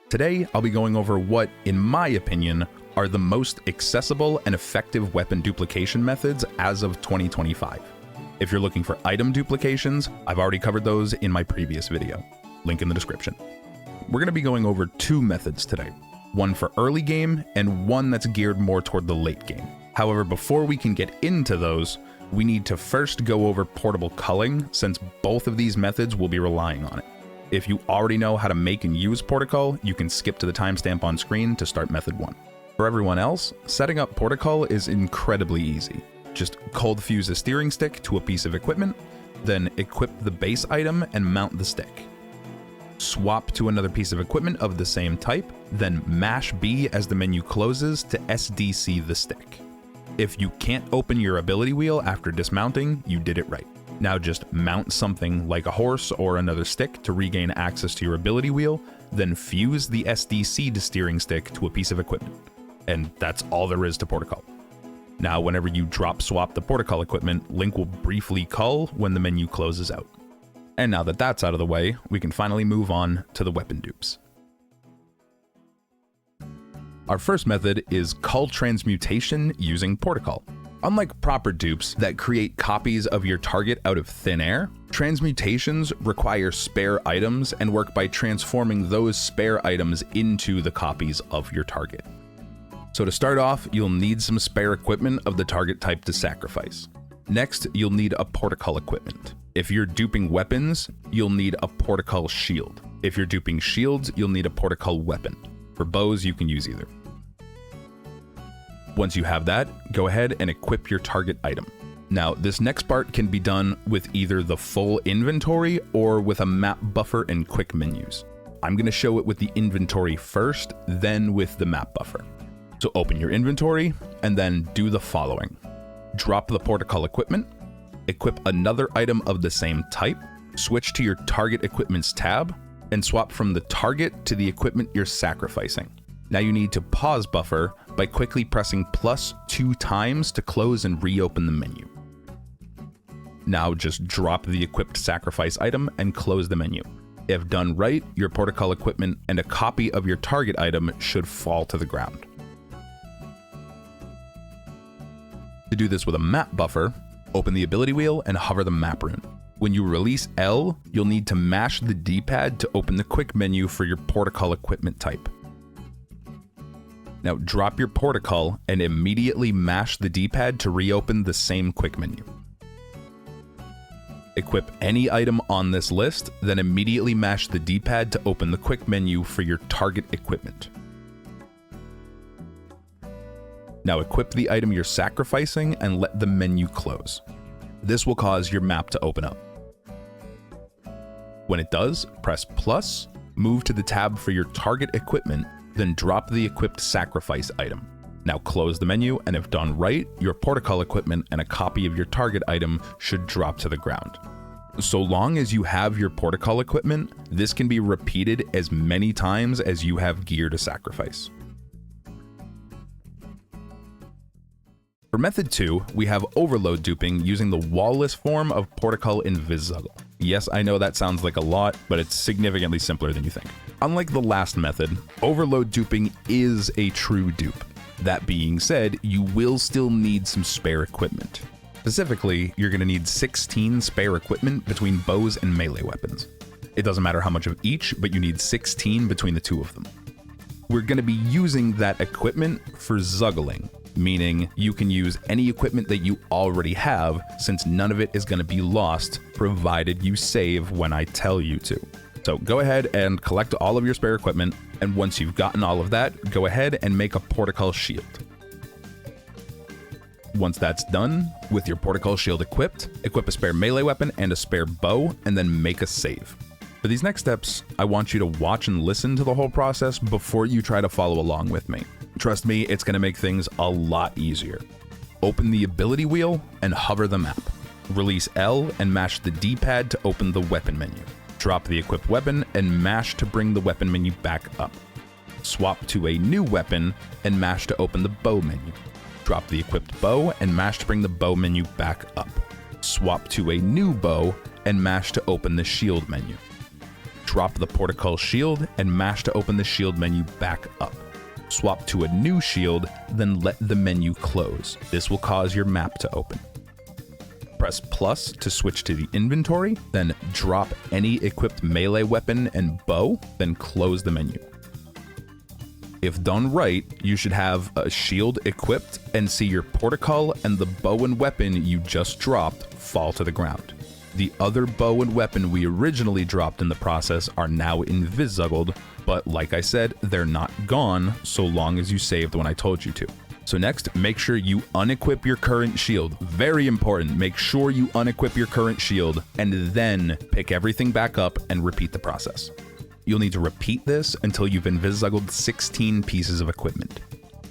Today, I'll be going over what, in my opinion, are the most accessible and effective weapon duplication methods as of 2025. If you're looking for item duplications, I've already covered those in my previous video. Link in the description. We're going to be going over two methods today. One for early game and one that's geared more toward the late game. However, before we can get into those, we need to first go over portable culling, since both of these methods will be relying on it. If you already know how to make and use Portacull, you can skip to the timestamp on screen to start method 1. For everyone else, setting up Portacull is incredibly easy. Just cold fuse a steering stick to a piece of equipment, then equip the base item and mount the stick. Swap to another piece of equipment of the same type, then mash B as the menu closes to SDC the stick. If you can't open your ability wheel after dismounting, you did it right. Now just mount something like a horse or another stick to regain access to your ability wheel, then fuse the SDC to steering stick to a piece of equipment. And that's all there is to Portacull. Now whenever you drop swap the Portacull equipment, Link will briefly cull when the menu closes out. And now that that's out of the way, we can finally move on to the weapon dupes. Our first method is Cull Transmutation using Portacull. Unlike proper dupes that create copies of your target out of thin air, transmutations require spare items and work by transforming those spare items into the copies of your target. So to start off, you'll need some spare equipment of the target type to sacrifice. Next, you'll need a Portacull equipment. If you're duping weapons, you'll need a Portacull shield. If you're duping shields, you'll need a Portacull weapon. For bows, you can use either. Once you have that, go ahead and equip your target item. Now, this next part can be done with either the full inventory or with a map buffer and quick menus. I'm going to show it with the inventory first, then with the map buffer. So open your inventory and then do the following. Drop the Portacull equipment, equip another item of the same type, switch to your target equipments tab, and swap from the target to the equipment you're sacrificing. Now you need to pause buffer by quickly pressing +2 times to close and reopen the menu. Now just drop the equipped sacrifice item and close the menu. If done right, your Portacull equipment and a copy of your target item should fall to the ground. To do this with a map buffer, open the ability wheel and hover the map rune. When you release L, you'll need to mash the D-pad to open the quick menu for your Portacull equipment type. Now drop your Portacull and immediately mash the D-pad to reopen the same quick menu. Equip any item on this list, then immediately mash the D-pad to open the quick menu for your target equipment. Now equip the item you're sacrificing and let the menu close. This will cause your map to open up. When it does, press plus, move to the tab for your target equipment, then drop the equipped sacrifice item. Now close the menu, and if done right, your Portacull equipment and a copy of your target item should drop to the ground. So long as you have your Portacull equipment, this can be repeated as many times as you have gear to sacrifice. For method 2, we have overload duping using the wall-less form of Portacull Invizuggle. Yes, I know that sounds like a lot, but it's significantly simpler than you think. Unlike the last method, overload duping is a true dupe. That being said, you will still need some spare equipment. Specifically, you're going to need 16 spare equipment between bows and melee weapons. It doesn't matter how much of each, but you need 16 between the two of them. We're going to be using that equipment for zuggling, meaning you can use any equipment that you already have, since none of it is going to be lost, provided you save when I tell you to. So go ahead and collect all of your spare equipment, and once you've gotten all of that, go ahead and make a Portacull shield. Once that's done, with your Portacull shield equipped, equip a spare melee weapon and a spare bow, and then make a save. For these next steps, I want you to watch and listen to the whole process before you try to follow along with me. Trust me, it's going to make things a lot easier. Open the ability wheel and hover the map. Release L and mash the D-pad to open the weapon menu. Drop the equipped weapon and mash to bring the weapon menu back up. Swap to a new weapon and mash to open the bow menu. Drop the equipped bow and mash to bring the bow menu back up. Swap to a new bow and mash to open the shield menu. Drop the Portacull shield and mash to open the shield menu back up. Swap to a new shield, then let the menu close. This will cause your map to open. Press plus to switch to the inventory, then drop any equipped melee weapon and bow, then close the menu. If done right, you should have a shield equipped and see your Portacull and the bow and weapon you just dropped fall to the ground. The other bow and weapon we originally dropped in the process are now Invizuggled, but like I said, they're not gone so long as you saved when I told you to. So next, make sure you unequip your current shield. Very important, make sure you unequip your current shield and then pick everything back up and repeat the process. You'll need to repeat this until you've Invizuggled 16 pieces of equipment.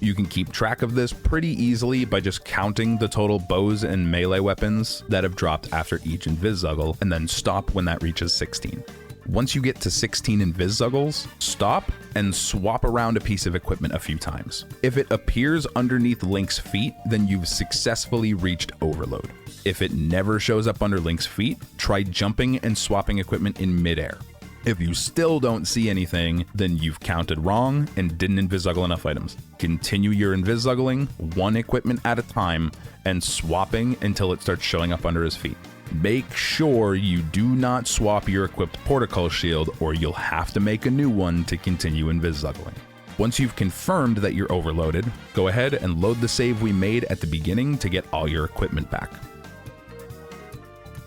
You can keep track of this pretty easily by just counting the total bows and melee weapons that have dropped after each Invizuggle, and then stop when that reaches 16. Once you get to 16 Invizuggles, stop and swap around a piece of equipment a few times. If it appears underneath Link's feet, then you've successfully reached Overload. If it never shows up under Link's feet, try jumping and swapping equipment in midair. If you still don't see anything, then you've counted wrong and didn't Invizuggle enough items. Continue your Invizuggling one equipment at a time and swapping until it starts showing up under his feet. Make sure you do not swap your equipped Portacull shield or you'll have to make a new one to continue Invizuggling. Once you've confirmed that you're overloaded, go ahead and load the save we made at the beginning to get all your equipment back.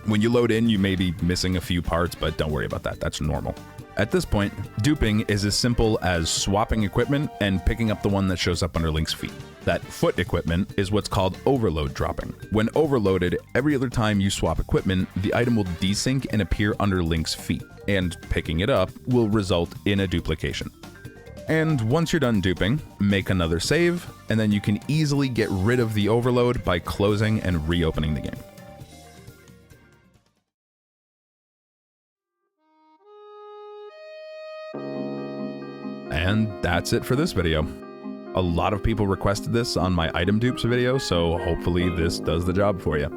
When you load in, you may be missing a few parts, but don't worry about that, that's normal. At this point, duping is as simple as swapping equipment and picking up the one that shows up under Link's feet. That foot equipment is what's called overload dropping. When overloaded, every other time you swap equipment, the item will desync and appear under Link's feet, and picking it up will result in a duplication. And once you're done duping, make another save, and then you can easily get rid of the overload by closing and reopening the game. And that's it for this video. A lot of people requested this on my item dupes video, so hopefully this does the job for you.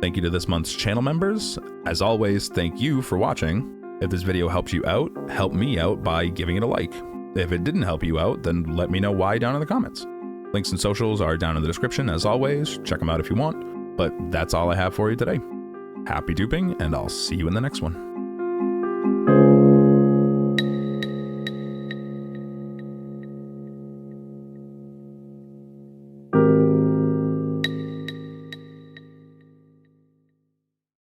Thank you to this month's channel members. As always, thank you for watching. If this video helped you out, help me out by giving it a like. If it didn't help you out, then let me know why down in the comments. Links and socials are down in the description as always. Check them out if you want. But that's all I have for you today. Happy duping, and I'll see you in the next one.